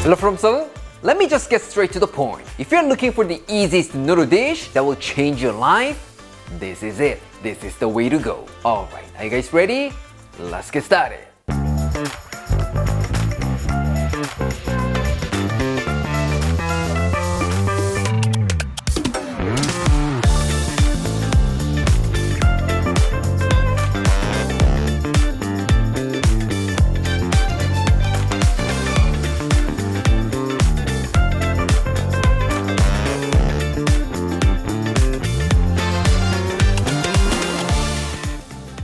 Hello from Seoul. Let me just get straight to the point. If you're looking for the easiest noodle dish that will change your life, this is it. This is the way to go. Alright, are you guys ready? Let's get started.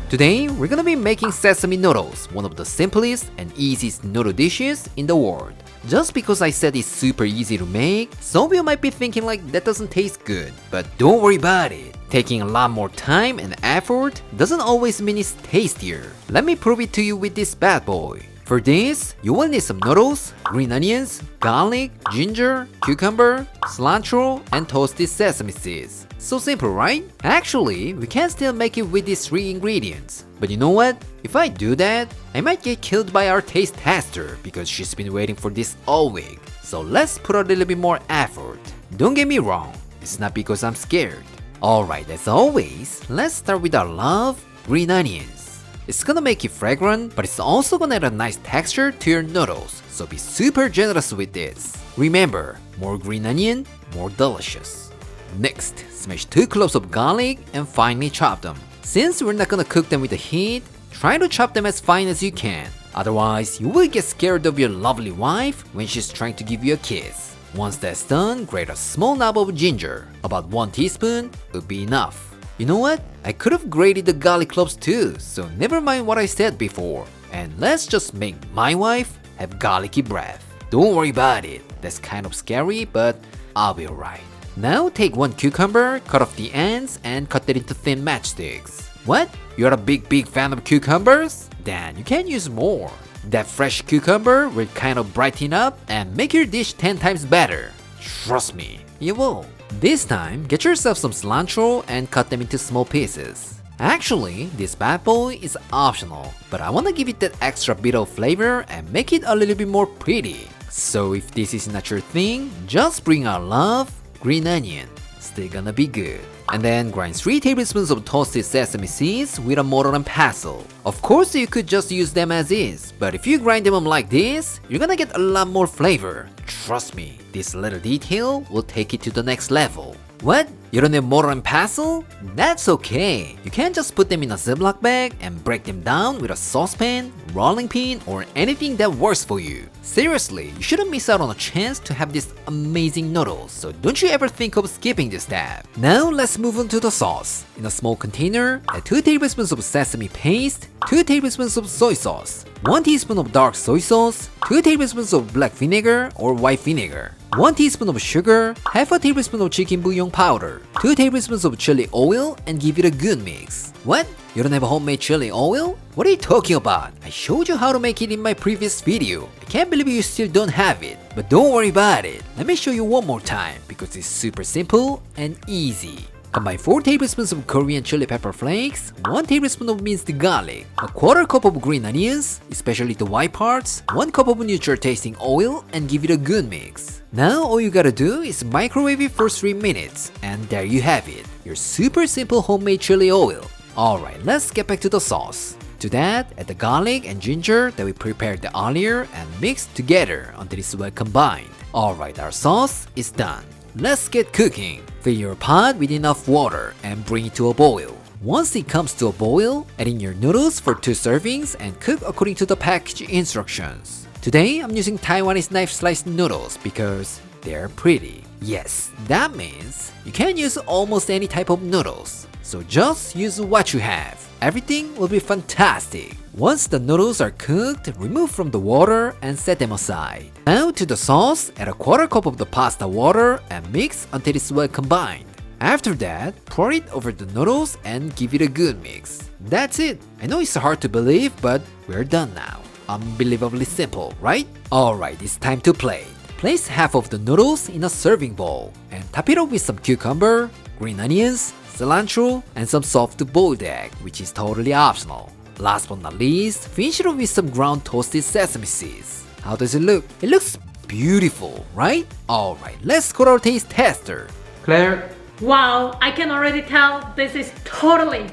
Today, we're gonna be making sesame noodles, one of the simplest and easiest noodle dishes in the world. Just because I said it's super easy to make, some of you might be thinking like that doesn't taste good, but don't worry about it. Taking a lot more time and effort doesn't always mean it's tastier. Let me prove it to you with this bad boy. For this, you will need some noodles, green onions, garlic, ginger, cucumber, cilantro, and toasted sesame seeds. So simple, right? Actually, we can still make it with these 3 ingredients. But you know what? If I do that, I might get killed by our taste tester because she's been waiting for this all week. So let's put a little bit more effort. Don't get me wrong, it's not because I'm scared. Alright, as always, let's start with our love, green onions. It's gonna make it fragrant, but it's also gonna add a nice texture to your noodles, so be super generous with this. Remember, more green onion, more delicious. Next, smash 2 cloves of garlic and finely chop them. Since we're not gonna cook them with the heat, try to chop them as fine as you can. Otherwise, you will get scared of your lovely wife when she's trying to give you a kiss. Once that's done, grate a small knob of ginger. About 1 teaspoon would be enough. You know what? I could have grated the garlic cloves too, so never mind what I said before. And let's just make my wife have garlicky breath. Don't worry about it. That's kind of scary, but I'll be alright. Now take 1 cucumber, cut off the ends, and cut it into thin matchsticks. What? You're a big fan of cucumbers? Then you can use more. That fresh cucumber will kind of brighten up and make your dish 10 times better. Trust me, it will. This time, get yourself some cilantro and cut them into small pieces. Actually, this bad boy is optional, but I wanna give it that extra bit of flavor and make it a little bit more pretty. So if this is not your thing, just bring our love, green onion. Still gonna be good. And then grind 3 tablespoons of toasted sesame seeds with a mortar and pestle. Of course, you could just use them as is, but if you grind them up like this, you're gonna get a lot more flavor. Trust me, this little detail will take it to the next level. What? You don't have mortar and pestle? That's okay. You can just put them in a Ziploc bag and break them down with a saucepan, rolling pin, or anything that works for you. Seriously, you shouldn't miss out on a chance to have these amazing noodles, so don't you ever think of skipping this step. Now let's move on to the sauce. In a small container, add 2 tablespoons of sesame paste, 2 tablespoons of soy sauce, 1 teaspoon of dark soy sauce, 2 tablespoons of black vinegar or white vinegar, 1 teaspoon of sugar, half a tablespoon of chicken bouillon powder, 2 tablespoons of chili oil, and give it a good mix. What? You don't have a homemade chili oil? What are you talking about? I showed you how to make it in my previous video. I can't believe you still don't have it. But don't worry about it. Let me show you one more time because it's super simple and easy. Combine 4 tablespoons of Korean chili pepper flakes, 1 tablespoon of minced garlic, a quarter cup of green onions, especially the white parts, 1 cup of neutral tasting oil, and give it a good mix. Now all you gotta do is microwave it for 3 minutes, and there you have it, your super simple homemade chili oil. Alright, let's get back to the sauce. To that, add the garlic and ginger that we prepared earlier and mix together until it's well combined. Alright, our sauce is done. Let's get cooking. Fill your pot with enough water and bring it to a boil. Once it comes to a boil, add in your noodles for 2 servings and cook according to the package instructions. Today, I'm using Taiwanese knife sliced noodles because they're pretty. Yes, that means you can use almost any type of noodles. So just use what you have. Everything will be fantastic. Once the noodles are cooked, remove from the water and set them aside. Now to the sauce, add a quarter cup of the pasta water and mix until it's well combined. After that, pour it over the noodles and give it a good mix. That's it. I know it's hard to believe, but we're done now. Unbelievably simple, right? Alright, it's time to play. Place half of the noodles in a serving bowl and top it up with some cucumber, green onions, cilantro, and some soft boiled egg, which is totally optional. Last but not least, finish it off with some ground toasted sesame seeds. How does it look? It looks beautiful, right? Alright, let's go to our taste tester. Claire, Wow, I can already tell this is totally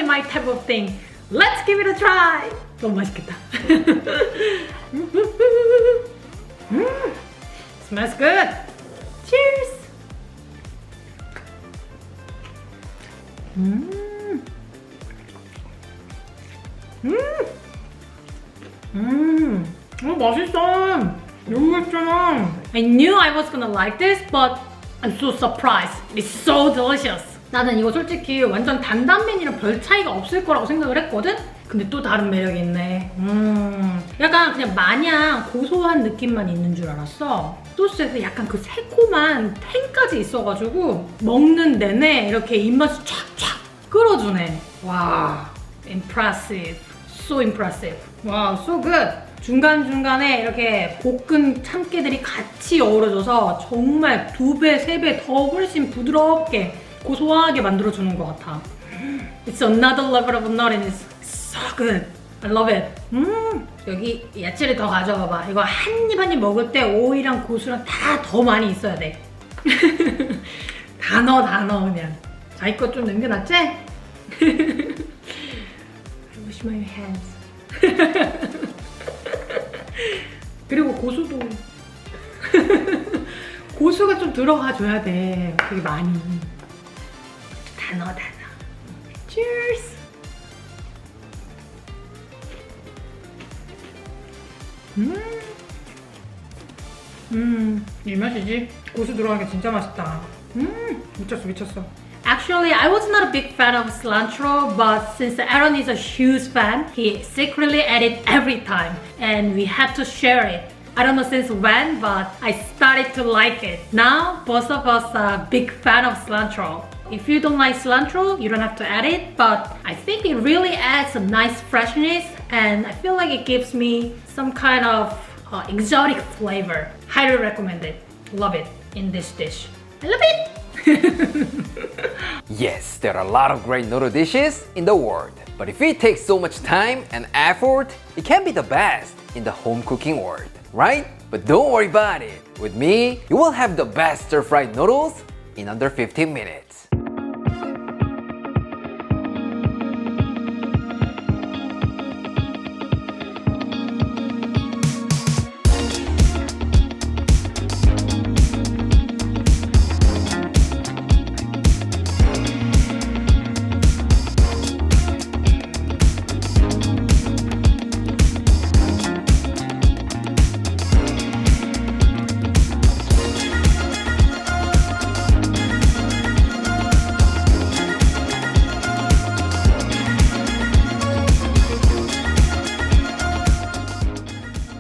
my type of thing. Let's give it a try. 너무 맛있겠다. Smells good. Cheers. 맛있어. 너무 맛있잖아. I knew I was gonna like this, but I'm so surprised. It's so delicious. 나는 이거 솔직히 완전 단단면이랑 별 차이가 없을 거라고 생각을 했거든? 근데 또 다른 매력이 있네. 약간 그냥 마냥 고소한 느낌만 있는 줄 알았어. 소스에서 약간 그 새콤한 탱까지 있어가지고 먹는 내내 이렇게 입맛을 촥촥 끌어주네. 와, impressive. So impressive. 와, so good. 중간중간에 이렇게 볶은 참깨들이 같이 어우러져서 정말 2배, 3배 더 훨씬 부드럽게 고소하게 만들어주는 것 같아. It's another level of nuttiness. So good. I love it. 여기 야채를 더 가져와봐. 이거 한 입 한 입 먹을 때 오이랑 고수랑 다 더 많이 있어야 돼. 다 넣어 그냥. 자기 거 좀 남겨놨지? I wash my hands. 그리고 고수도 고수가 좀 들어가줘야 돼. 되게 많이. 다 넣어. Cheers. 이 맛이지? 고수 들어가는 게 진짜 맛있다. 미쳤어. Actually, I was not a big fan of cilantro, but since Aaron is a huge fan, he secretly added every time, and we had to share it. I don't know since when, but I started to like it. Now, both of us are big fan of cilantro. If you don't like cilantro, you don't have to add it, but I think it really adds a nice freshness, and I feel like it gives me some kind of exotic flavor. Highly recommend it. Love it in this dish. I love it! Yes, there are a lot of great noodle dishes in the world. But if it takes so much time and effort, it can be the best in the home cooking world, right? But don't worry about it. With me, you will have the best stir-fried noodles in under 15 minutes.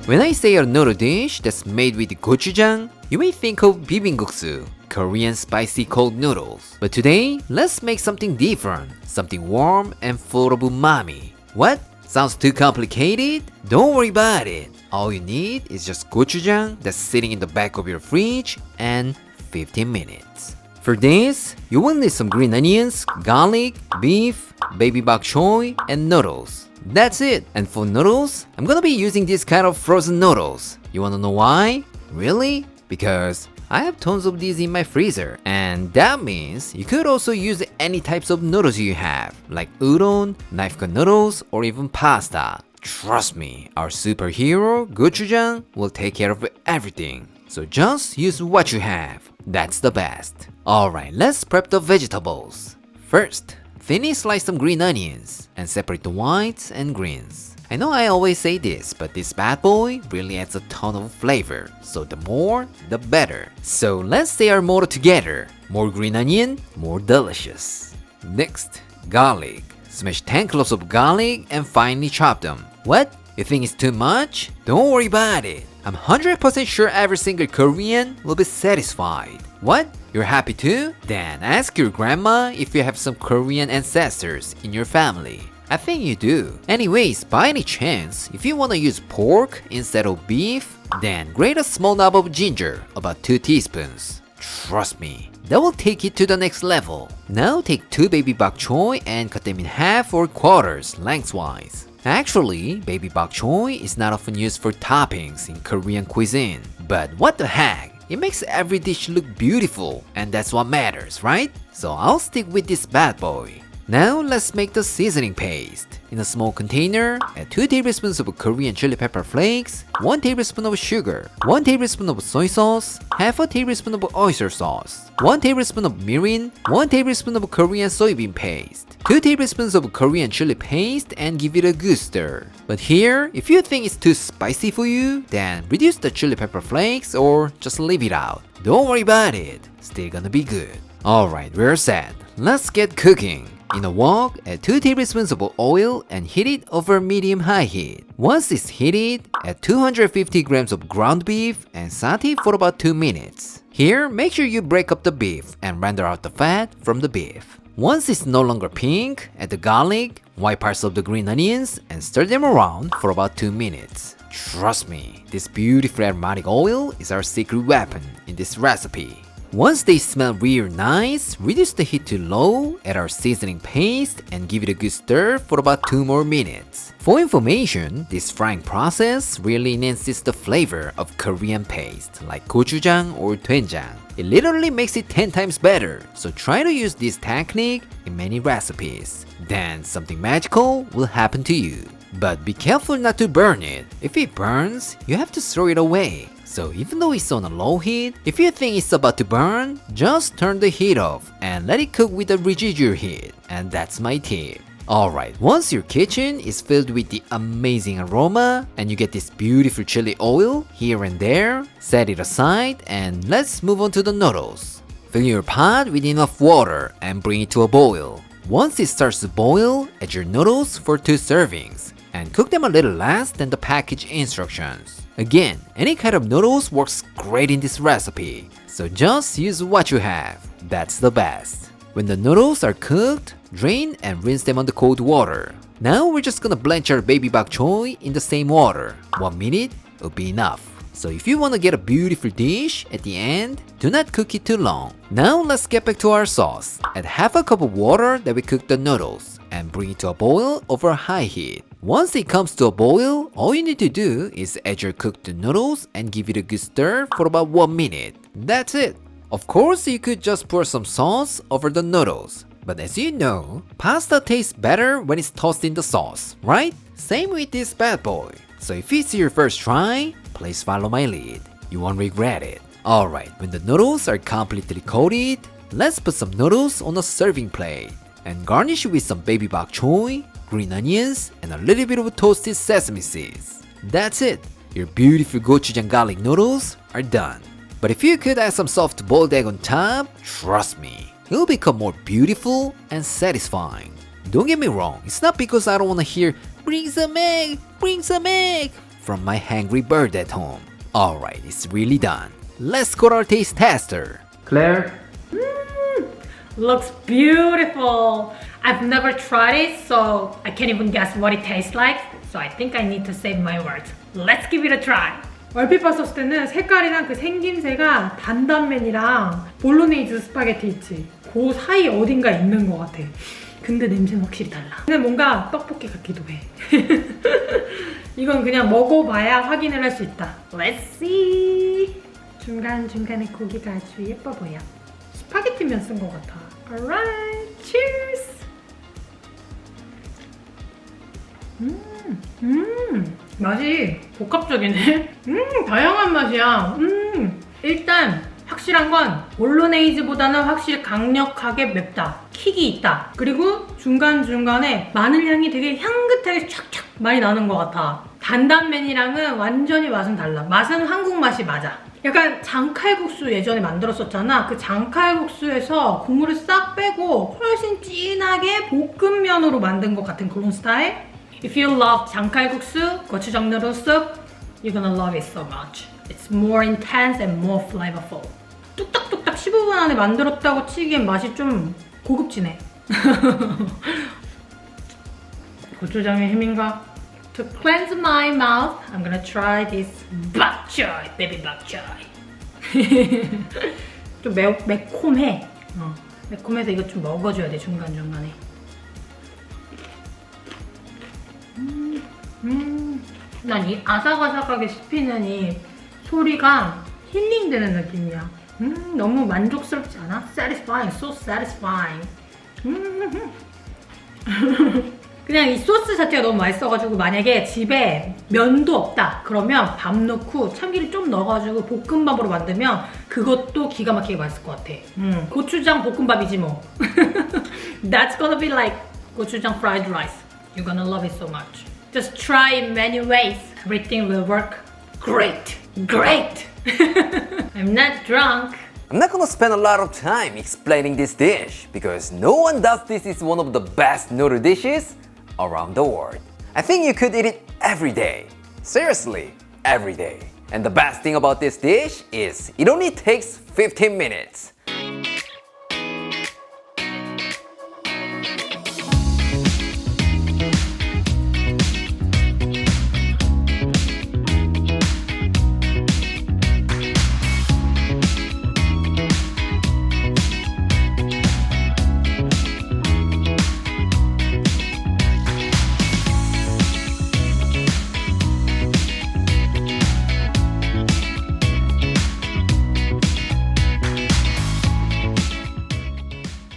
When I say a noodle dish that's made with gochujang, you may think of bibimbap, Korean spicy cold noodles. But today, let's make something different, something warm and full of umami. What? Sounds too complicated? Don't worry about it. All you need is just gochujang that's sitting in the back of your fridge and 15 minutes. For this, you will need some green onions, garlic, beef, baby bok choy, and noodles. That's it. And for noodles, I'm gonna be using this kind of frozen noodles. You wanna know why? Really? Because I have tons of these in my freezer, and that means you could also use any types of noodles you have, like udon, knife cut noodles, or even pasta. Trust me, our superhero, gochujang, will take care of everything. So just use what you have. That's the best. Alright, let's prep the vegetables. First, thinly slice some green onions and separate the whites and greens. I know I always say this, but this bad boy really adds a ton of flavor, so the more, the better. So let's say our motto together. More green onion, more delicious. Next, garlic. Smash 10 cloves of garlic and finely chop them. What? You think it's too much? Don't worry about it. I'm 100% sure every single Korean will be satisfied. What? You're happy too? Then ask your grandma if you have some Korean ancestors in your family. I think you do. Anyways, by any chance, if you want to use pork instead of beef, then grate a small knob of ginger, about 2 teaspoons. Trust me, that will take it to the next level. Now take 2 baby bok choy and cut them in half or quarters lengthwise. Actually, baby bok choy is not often used for toppings in Korean cuisine. But what the heck? It makes every dish look beautiful, and that's what matters, right? So I'll stick with this bad boy. Now let's make the seasoning paste. In a small container, add 2 tablespoons of Korean chili pepper flakes, 1 tablespoon of sugar, 1 tablespoon of soy sauce, half a tablespoon of oyster sauce, 1 tablespoon of mirin, 1 tablespoon of Korean soybean paste, 2 tablespoons of Korean chili paste, and give it a good stir. But here, if you think it's too spicy for you, then reduce the chili pepper flakes or just leave it out. Don't worry about it, still gonna be good. Alright, we're set. Let's get cooking. In a wok, add 2 tablespoons of oil and heat it over medium-high heat. Once it's heated, add 250 grams of ground beef and saute for about 2 minutes. Here, make sure you break up the beef and render out the fat from the beef. Once it's no longer pink, add the garlic, white parts of the green onions, and stir them around for about 2 minutes. Trust me, this beautiful aromatic oil is our secret weapon in this recipe. Once they smell real nice, reduce the heat to low, add our seasoning paste, and give it a good stir for about 2 more minutes. For information, this frying process really enhances the flavor of Korean paste like gochujang or doenjang. It literally makes it 10 times better, so try to use this technique in many recipes. Then something magical will happen to you. But be careful not to burn it. If it burns, you have to throw it away. So even though it's on a low heat, if you think it's about to burn, just turn the heat off and let it cook with a residual heat. And that's my tip. Alright, once your kitchen is filled with the amazing aroma and you get this beautiful chili oil here and there, set it aside and let's move on to the noodles. Fill your pot with enough water and bring it to a boil. Once it starts to boil, add your noodles for 2 servings and cook them a little less than the package instructions. Again, any kind of noodles works great in this recipe, so just use what you have. That's the best. When the noodles are cooked, drain and rinse them under cold water. Now we're just gonna blanch our baby bok choy in the same water. 1 minute will be enough. So if you wanna get a beautiful dish at the end, do not cook it too long. Now let's get back to our sauce. Add half a cup of water that we cooked the noodles and bring it to a boil over high heat. Once it comes to a boil, all you need to do is add your cooked noodles and give it a good stir for about 1 minute. That's it. Of course, you could just pour some sauce over the noodles. But as you know, pasta tastes better when it's tossed in the sauce, right? Same with this bad boy. So if it's your first try, please follow my lead. You won't regret it. Alright, when the noodles are completely coated, let's put some noodles on a serving plate and garnish it with some baby bok choy, green onions, and a little bit of toasted sesame seeds. That's it. Your beautiful gochujang garlic noodles are done. But if you could add some soft boiled egg on top, trust me, it'll become more beautiful and satisfying. Don't get me wrong, it's not because I don't want to hear bring some egg from my hangry bird at home. Alright, it's really done. Let's go to our taste tester. Claire? Looks beautiful. I've never tried it, so I can't even guess what it tastes like. So I think I need to save my words. Let's give it a try. 얼핏 봤을 때는 색깔이랑 그 생김새가 단단면이랑 볼로네이즈 스파게티 있지. 그 사이 어딘가 있는 것 같아. 근데 냄새는 확실히 달라. 근데 뭔가 떡볶이 같기도 해. 이건 그냥 먹어봐야 확인을 할 수 있다. Let's see. 중간중간에 고기가 아주 예뻐 보여. 스파게티면 쓴 것 같아. Alright, cheers. 맛이 복합적이네. 다양한 맛이야. 일단 확실한 건 볼로네이즈보다는 확실히 강력하게 맵다. 킥이 있다. 그리고 중간중간에 마늘 향이 되게 향긋하게 촥촥 많이 나는 것 같아. 단단면이랑은 완전히 맛은 달라. 맛은 한국 맛이 맞아. 약간 장칼국수 예전에 만들었었잖아. 그 장칼국수에서 국물을 싹 빼고 훨씬 진하게 볶음면으로 만든 것 같은 그런 스타일? If you love 장칼국수, 고추장 noodle soup, you're gonna love it so much. It's more intense and more flavorful. 뚝딱뚝딱 15분 안에 만들었다고 치기엔 맛이 좀 고급지네. 고추장의 힘인가? To cleanse my mouth, I'm gonna try this bok choy, baby bok choy. 좀 매콤해. 매콤해서 이거 좀 먹어줘야 돼, 중간중간에. 난 이 아삭아삭하게 씹히는 이 소리가 힐링되는 느낌이야. 너무 만족스럽지 않아? Satisfying, so satisfying. 그냥 이 소스 자체가 너무 맛있어가지고 만약에 집에 면도 없다 그러면 밥 넣고 참기름 좀 넣어가지고 볶음밥으로 만들면 그것도 기가 막히게 맛있을 것 같아. 고추장 볶음밥이지 뭐. That's gonna be like 고추장 fried rice. You're gonna love it so much. Just try in many ways. Everything will work great. Great! I'm not drunk. I'm not gonna spend a lot of time explaining this dish because no one does this is one of the best noodle dishes around the world. I think you could eat it every day. Seriously, every day. And the best thing about this dish is it only takes 15 minutes.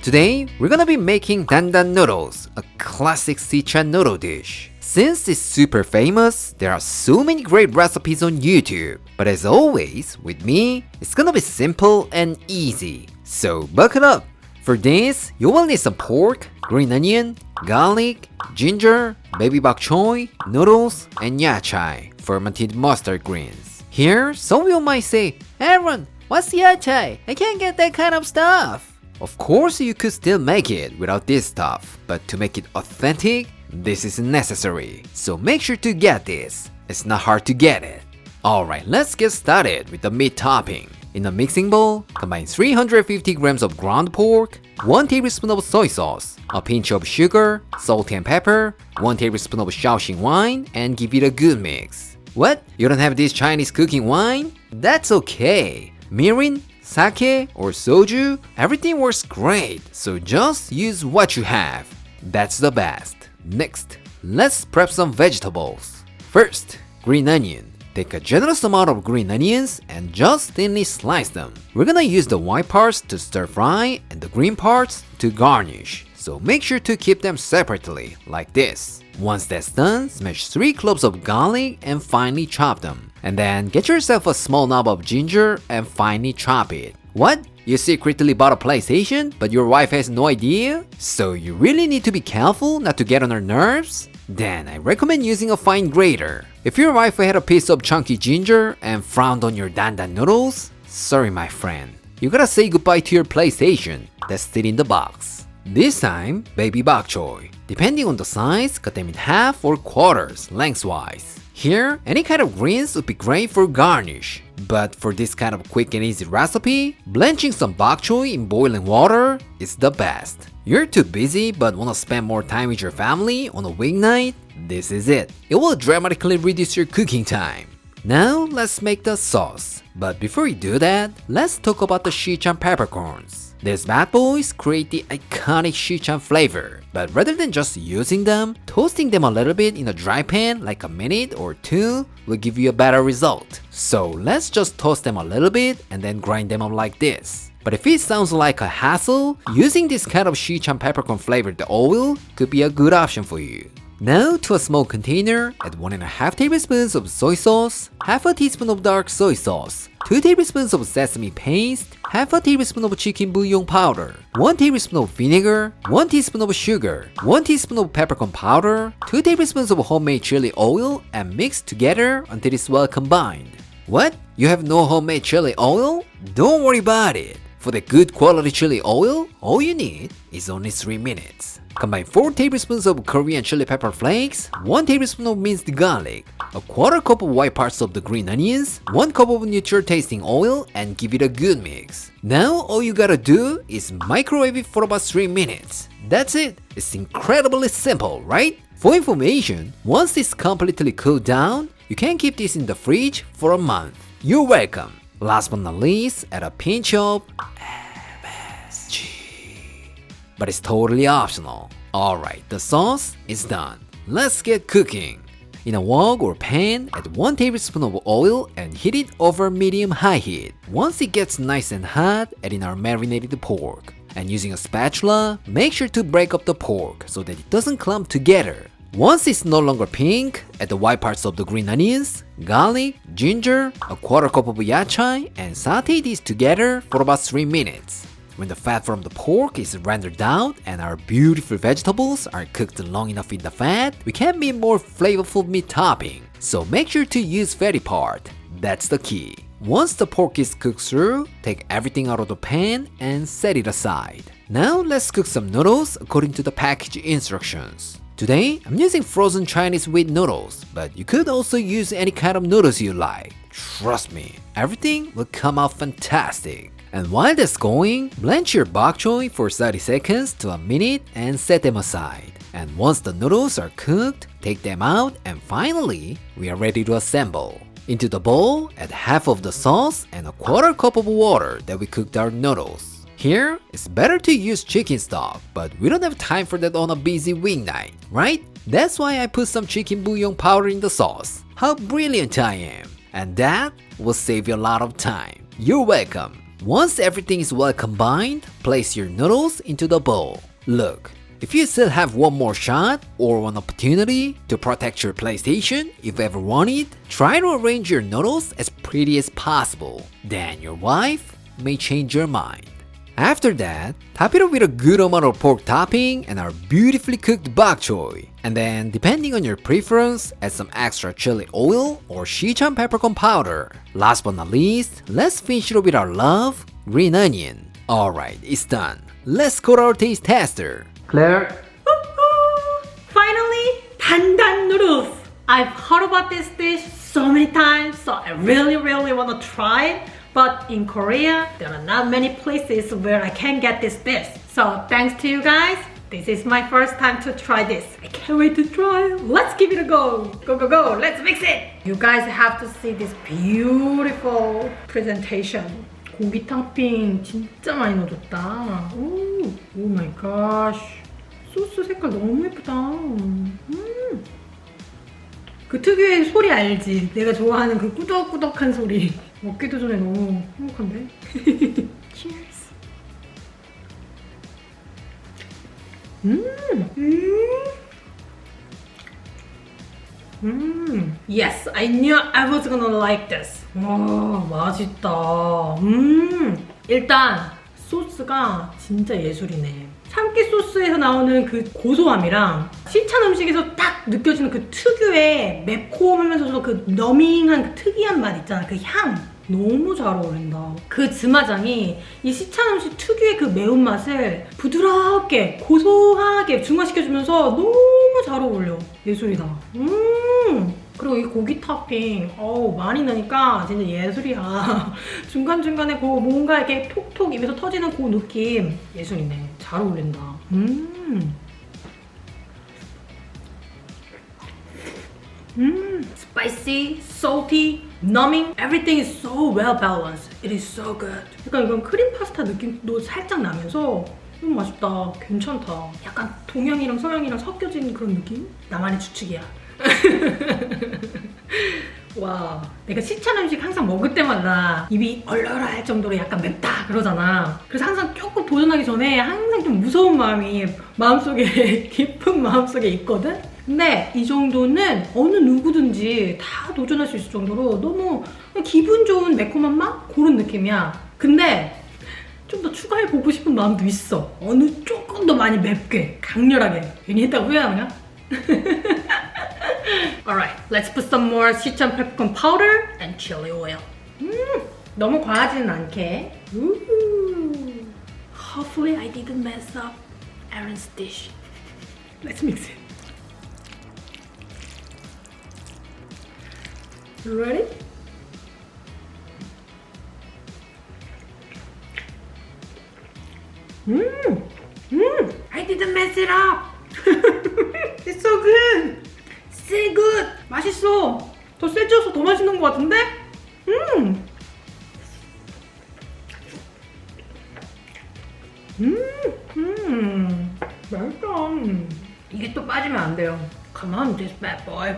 Today, we're gonna be making dandan noodles, a classic Sichuan noodle dish. Since it's super famous, there are so many great recipes on YouTube. But as always, with me, it's gonna be simple and easy. So buckle up! For this, you will need some pork, green onion, garlic, ginger, baby bok choy, noodles, and yachai, fermented mustard greens. Here, some of you might say, Aaron, what's yachai? I can't get that kind of stuff. Of course, you could still make it without this stuff, but to make it authentic, this is necessary. So make sure to get this. It's not hard to get it. Alright, let's get started with the meat topping. In a mixing bowl, combine 350 grams of ground pork, 1 tablespoon of soy sauce, a pinch of sugar, salt and pepper, 1 tablespoon of Shaoxing wine, and give it a good mix. What? You don't have this Chinese cooking wine? That's okay. Mirin, sake, or soju, everything works great, so just use what you have. That's the best. Next, let's prep some vegetables. First, green onion. Take a generous amount of green onions and just thinly slice them. We're gonna use the white parts to stir fry and the green parts to garnish, so make sure to keep them separately, like this. Once that's done, smash 3 cloves of garlic and finely chop them. And then get yourself a small knob of ginger and finely chop it. What? You secretly bought a PlayStation, but your wife has no idea? So you really need to be careful not to get on her nerves? Then I recommend using a fine grater. If your wife had a piece of chunky ginger and frowned on your dandan noodles, sorry my friend. You gotta say goodbye to your PlayStation that's still in the box. This time, baby bok choy. Depending on the size, cut them in half or quarters lengthwise. Here, any kind of greens would be great for garnish. But for this kind of quick and easy recipe, blanching some bok choy in boiling water is the best. You're too busy but wanna spend more time with your family on a weeknight? This is it. It will dramatically reduce your cooking time. Now, let's make the sauce. But before we do that, let's talk about the Sichuan peppercorns. These bad boys create the iconic Sichuan flavor, but rather than just using them, toasting them a little bit in a dry pan like a minute or 2 will give you a better result. So let's just toast them a little bit and then grind them up like this. But if it sounds like a hassle, using this kind of Sichuan peppercorn flavored oil could be a good option for you. Now to a small container, add 1.5 tablespoons of soy sauce, half a teaspoon of dark soy sauce, 2 tablespoons of sesame paste, half a tablespoon of chicken bouillon powder, 1 tablespoon of vinegar, 1 teaspoon of sugar, 1 teaspoon of peppercorn powder, 2 tablespoons of homemade chili oil, and mix together until it's well combined. What? You have no homemade chili oil? Don't worry about it. For the good quality chili oil, all you need is only 3 minutes. Combine 4 tablespoons of Korean chili pepper flakes, 1 tablespoon of minced garlic, a quarter cup of white parts of the green onions, 1 cup of neutral tasting oil, and give it a good mix. Now all you gotta do is microwave it for about 3 minutes. That's it. It's incredibly simple, right? For information, once it's completely cooled down, you can keep this in the fridge for a month. You're welcome. Last but not least, add a pinch of MSG. But it's totally optional. Alright, the sauce is done. Let's get cooking. In a wok or pan, add 1 tablespoon of oil and heat it over medium-high heat. Once it gets nice and hot, add in our marinated pork. And using a spatula, make sure to break up the pork so that it doesn't clump together. Once it's no longer pink, add the white parts of the green onions, garlic, ginger, a 1/4 cup of yachai, and saute these together for about 3 minutes. When the fat from the pork is rendered out and our beautiful vegetables are cooked long enough in the fat, we can make more flavorful meat topping. So make sure to use fatty part. That's the key. Once the pork is cooked through, take everything out of the pan and set it aside. Now let's cook some noodles according to the package instructions. Today, I'm using frozen Chinese wheat noodles, but you could also use any kind of noodles you like. Trust me, everything will come out fantastic. And while that's going, blanch your bok choy for 30 seconds to a minute and set them aside. And once the noodles are cooked, take them out and finally, we are ready to assemble. Into the bowl, add half of the sauce and a 1/4 cup of water that we cooked our noodles. Here, it's better to use chicken stock, but we don't have time for that on a busy weeknight, right? That's why I put some chicken bouillon powder in the sauce. How brilliant I am! And that will save you a lot of time. You're welcome. Once everything is well combined, place your noodles into the bowl. Look, if you still have one more shot or one opportunity to protect your PlayStation if you ever want it, try to arrange your noodles as pretty as possible. Then your wife may change your mind. After that, top it up with a good amount of pork topping and our beautifully cooked bok choy. And then, depending on your preference, add some extra chili oil or Sichuan Peppercorn powder. Last but not least, let's finish it up with our love, green onion. Alright, it's done. Let's go to our taste tester. Claire? Finally, 단단 noodles. I've heard about this dish so many times, so I really want to try it. But in Korea, there are not many places where I can get this dish. So thanks to you guys, this is my first time to try this. I can't wait to try. Let's give it a go. Go. Let's mix it. You guys have to see this beautiful presentation. 고기 탑핑 진짜 많이 넣어줬다. 오 마이 갓. 소스 색깔 너무 예쁘다. 그 특유의 소리 알지? 내가 좋아하는 그 꾸덕꾸덕한 소리. 먹기도 전에 너무 행복한데? Cheers! Yes, I knew I was gonna like this. 와, 맛있다. 일단 소스가 진짜 예술이네. 참깨 소스에서 나오는 그 고소함이랑 시찬 음식에서 딱 느껴지는 그 특유의 매콤하면서도 그 너밍한 그 특이한 맛 있잖아. 그 향. 너무 잘 어울린다. 그 즈마장이 이 시찬 음식 특유의 그 매운맛을 부드럽게 고소하게 중화시켜주면서 너무 잘 어울려. 예술이다. 그리고 이 고기 토핑 많이 넣으니까 진짜 예술이야. 중간중간에 그 뭔가 이렇게 톡톡 입에서 터지는 그 느낌 예술이네. 잘 어울린다. Spicy, salty, numbing, everything is so well balanced. It is so good. 약간 이건 크림 파스타 느낌도 살짝 나면서 너무 맛있다. 괜찮다. 약간 동양이랑 서양이랑 섞여진 그런 느낌? 나만의 추측이야. 와, 내가 시찬 음식 항상 먹을 때마다 입이 얼얼할 정도로 약간 맵다 그러잖아. 그래서 항상 조금 도전하기 전에 항상 좀 무서운 마음이 마음속에 깊은 마음속에 있거든? 근데 이 정도는 어느 누구든지 다 도전할 수 있을 정도로 너무 기분 좋은 매콤한 맛? 그런 느낌이야. 근데 좀 더 추가해보고 싶은 마음도 있어. 조금 더 많이 맵게, 강렬하게. 괜히 했다고 후회하느냐? Alright, let's put some more Sichuan peppercorn powder and chili oil. 너무 과하지는 않게. Hopefully I didn't mess up Aaron's dish. Let's mix it. You ready? I didn't mess it up. It's so good. So good. 맛있어. 더 세져서 더 맛있는 것 같은데? 맛있다. 이게 또 빠지면 안 돼요. Come on, this bad boy.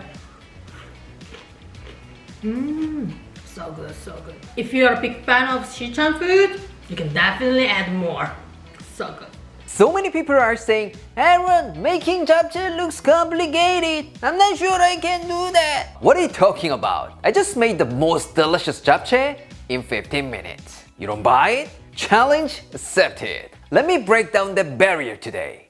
So good, so good. If you're a big fan of Sichuan food, you can definitely add more. So good. So many people are saying, Aaron, making japchae looks complicated. I'm not sure I can do that. What are you talking about? I just made the most delicious japchae in 15 minutes. You don't buy it? Challenge accepted. Let me break down the barrier today.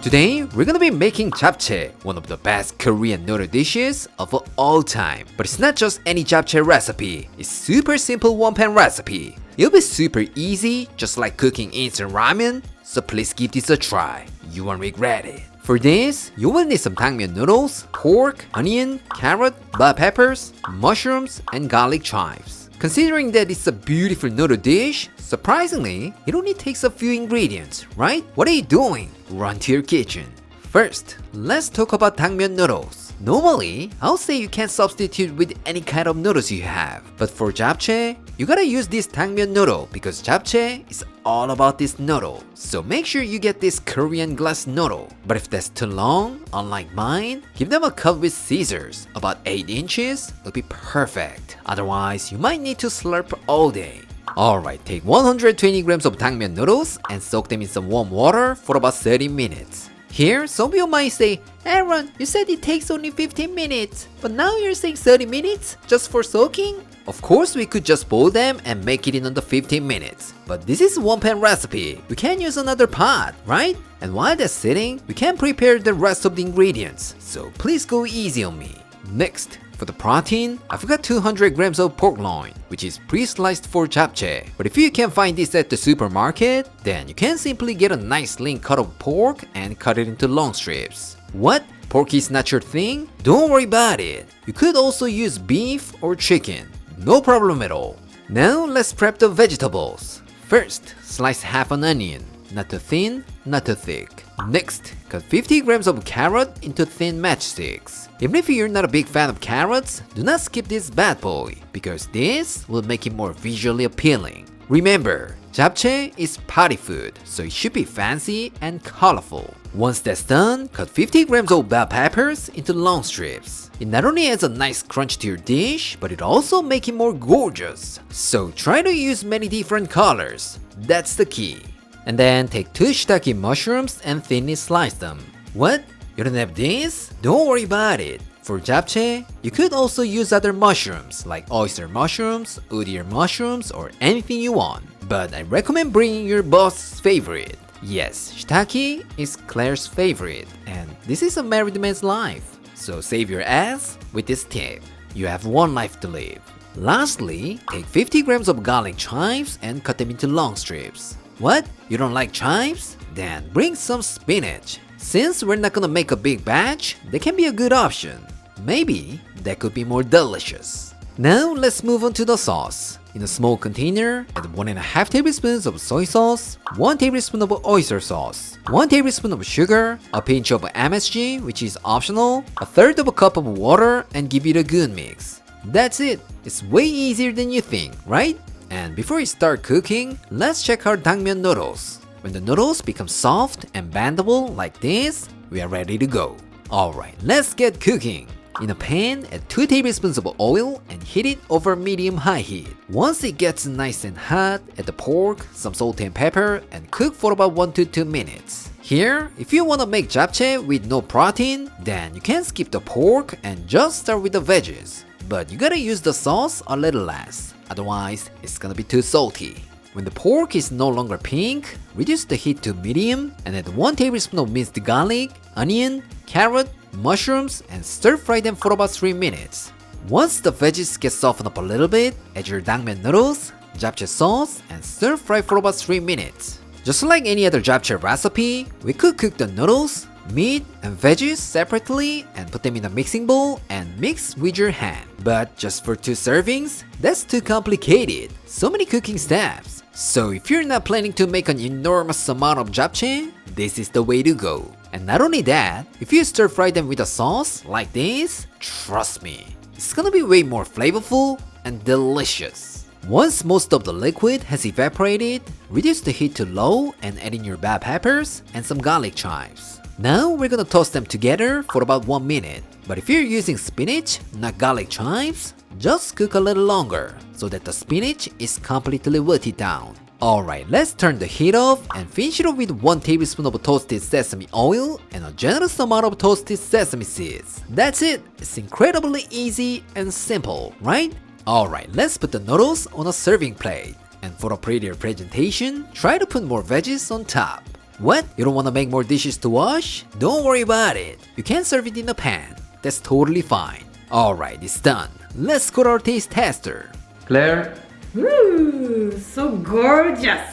Today, we're gonna be making japchae, one of the best Korean noodle dishes of all time. But it's not just any japchae recipe, it's super simple one-pan recipe. It'll be super easy, just like cooking instant ramen, so please give this a try. You won't regret it. For this, you will need some tangmyeon noodles, pork, onion, carrot, bell peppers, mushrooms, and garlic chives. Considering that it's a beautiful noodle dish, surprisingly, it only takes a few ingredients, right? What are you doing? Run to your kitchen. First, let's talk about tangmyeon noodles. Normally, I'll say you can substitute with any kind of noodles you have. But for japchae, you gotta use this tangmyeon noodle because japchae is all about this noodle. So make sure you get this Korean glass noodle. But if that's too long, unlike mine, give them a cut with scissors. About 8 inches will be perfect. Otherwise, you might need to slurp all day. Alright, take 120 grams of tangmyeon noodles and soak them in some warm water for about 30 minutes. Here, some people might say, Aaron, you said it takes only 15 minutes, but now you're saying 30 minutes just for soaking? Of course, we could just boil them and make it in under 15 minutes. But this is one pan recipe. We can't use another pot, right? And while that's sitting, we can prepare the rest of the ingredients. So please go easy on me. Next, for the protein, I've got 200 grams of pork loin, which is pre-sliced for japchae. But if you can't find this at the supermarket, then you can simply get a nice lean cut of pork and cut it into long strips. What? Pork is not your thing? Don't worry about it. You could also use beef or chicken. No problem at all. Now let's prep the vegetables. First, slice half an onion. Not too thin, not too thick. Next, cut 50 grams of carrot into thin matchsticks. Even if you're not a big fan of carrots, do not skip this bad boy, because this will make it more visually appealing. Remember, japchae is party food, so it should be fancy and colorful. Once that's done, cut 50 grams of bell peppers into long strips. It not only adds a nice crunch to your dish, but it also makes it more gorgeous. So try to use many different colors. That's the key. And then take 2 shiitake mushrooms and thinly slice them. What? You don't have this? Don't worry about it. For japchae, you could also use other mushrooms like oyster mushrooms, udier mushrooms, or anything you want. But I recommend bringing your boss's favorite. Yes, shiitake is Claire's favorite, and this is a married man's life. So save your ass with this tip. You have one life to live. Lastly, take 50 grams of garlic chives and cut them into long strips. What? You don't like chives? Then bring some spinach. Since we're not gonna make a big batch, they can be a good option. Maybe that could be more delicious. Now let's move on to the sauce. In a small container, add 1.5 tablespoons of soy sauce, 1 tablespoon of oyster sauce, 1 tablespoon of sugar, a pinch of MSG, which is optional, 1/3 of a cup of water, and give it a good mix. That's it. It's way easier than you think, right? And before we start cooking, let's check our tangmyeon noodles. When the noodles become soft and bendable like this, we are ready to go. Alright, let's get cooking. In a pan, add 2 tablespoons of oil and heat it over medium-high heat. Once it gets nice and hot, add the pork, some salt and pepper, and cook for about 1 to 2 minutes. Here, if you want to make japchae with no protein, then you can skip the pork and just start with the veggies. But you gotta use the sauce a little less, otherwise it's gonna be too salty. When the pork is no longer pink, reduce the heat to medium and add 1 tablespoon of minced garlic, onion, carrot, mushrooms, and stir fry them for about 3 minutes. Once the veggies get softened up a little bit, add your tangmyeon noodles, japchae sauce, and stir fry for about 3 minutes. Just like any other japchae recipe, we could cook the noodles, meat, and veggies separately and put them in a mixing bowl and mix with your hand. But just for 2 servings, that's too complicated. So many cooking steps. So if you're not planning to make an enormous amount of japchae, this is the way to go. And not only that, if you stir fry them with a sauce like this, trust me, it's gonna be way more flavorful and delicious. Once most of the liquid has evaporated, reduce the heat to low and add in your bell peppers and some garlic chives. Now we're gonna toss them together for about 1 minute. But if you're using spinach, not garlic chives, just cook a little longer so that the spinach is completely wilted down. Alright, let's turn the heat off and finish it off with 1 tablespoon of toasted sesame oil and a generous amount of toasted sesame seeds. That's it! It's incredibly easy and simple, right? Alright, let's put the noodles on a serving plate. And for a prettier presentation, try to put more veggies on top. What? You don't want to make more dishes to wash? Don't worry about it. You can serve it in a pan. That's totally fine. Alright, it's done. Let's go to our taste tester. Claire, Ooh, so gorgeous!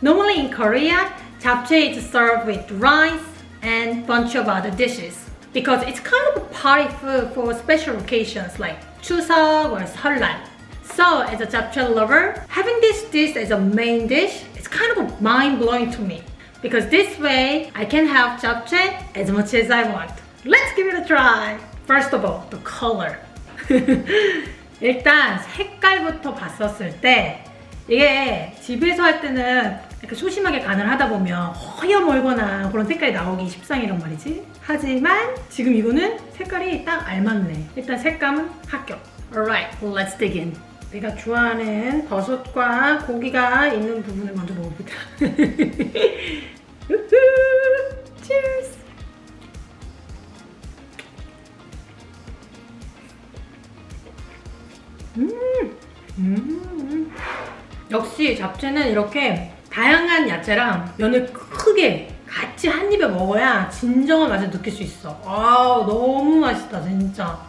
Normally in Korea, japchae is served with rice and bunch of other dishes because it's kind of a party food for special occasions like Chuseok or Seollal. So as a japchae lover, having this dish as a main dish is kind of mind-blowing to me because this way I can have japchae as much as I want. Let's give it a try! First of all, the color. 일단 색깔부터 봤었을 때 이게 집에서 할 때는 이렇게 소심하게 간을 하다 보면 허여멀거나 그런 색깔이 나오기 십상이란 말이지. 하지만 지금 이거는 색깔이 딱 알맞네. 일단 색감은 합격. Alright, let's dig in. 내가 좋아하는 버섯과 고기가 있는 부분을 먼저 먹어보자. Cheers! 역시 잡채는 이렇게 다양한 야채랑 면을 크게 같이 한 입에 먹어야 진정한 맛을 느낄 수 있어. 아, 너무 맛있다 진짜.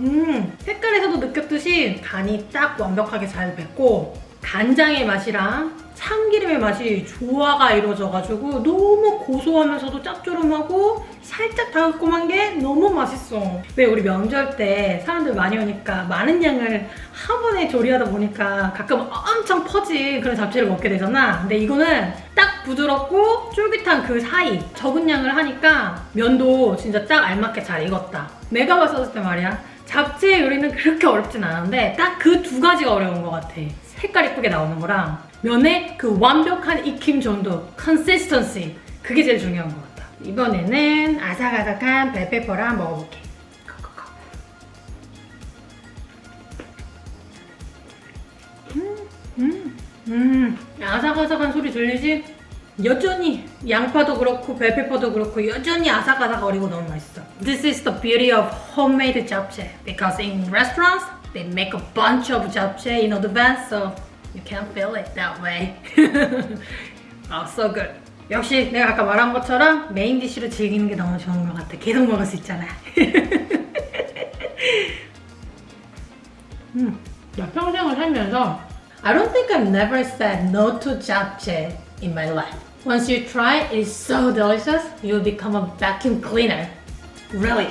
색깔에서도 느꼈듯이 간이 딱 완벽하게 잘 뱄고 간장의 맛이랑 참기름의 맛이 조화가 이루어져가지고 너무 고소하면서도 짭조름하고 살짝 달콤한 게 너무 맛있어. 왜 우리 명절 때 사람들 많이 오니까 많은 양을 한 번에 조리하다 보니까 가끔 엄청 퍼진 그런 잡채를 먹게 되잖아. 근데 이거는 딱 부드럽고 쫄깃한 그 사이 적은 양을 하니까 면도 진짜 딱 알맞게 잘 익었다. 내가 봤었을 때 말이야, 잡채 요리는 그렇게 어렵진 않은데 딱 그 2가지가 어려운 것 같아. 색깔 이쁘게 나오는 거랑 면의 그 완벽한 익힘 정도, consistency, 그게 제일 중요한 것 같다. 이번에는 아삭아삭한 벨페퍼랑 먹어볼게. 아삭아삭한 소리 들리지? 여전히 양파도 그렇고 벨페퍼도 그렇고 여전히 아삭아삭거리고 너무 맛있어. This is the beauty of homemade japchae because in restaurants they make a bunch of japchae in advance, so you can't feel it that way. Oh, so good. 역시 내가 아까 말한 것처럼 메인 디쉬로 즐기는 게 너무 좋은 것 같아. 계속 먹을 수 있잖아. 나 평생을 살면서 I don't think I've never said no to japchae in my life. Once you try it, it's so delicious, you'll become a vacuum cleaner. Really.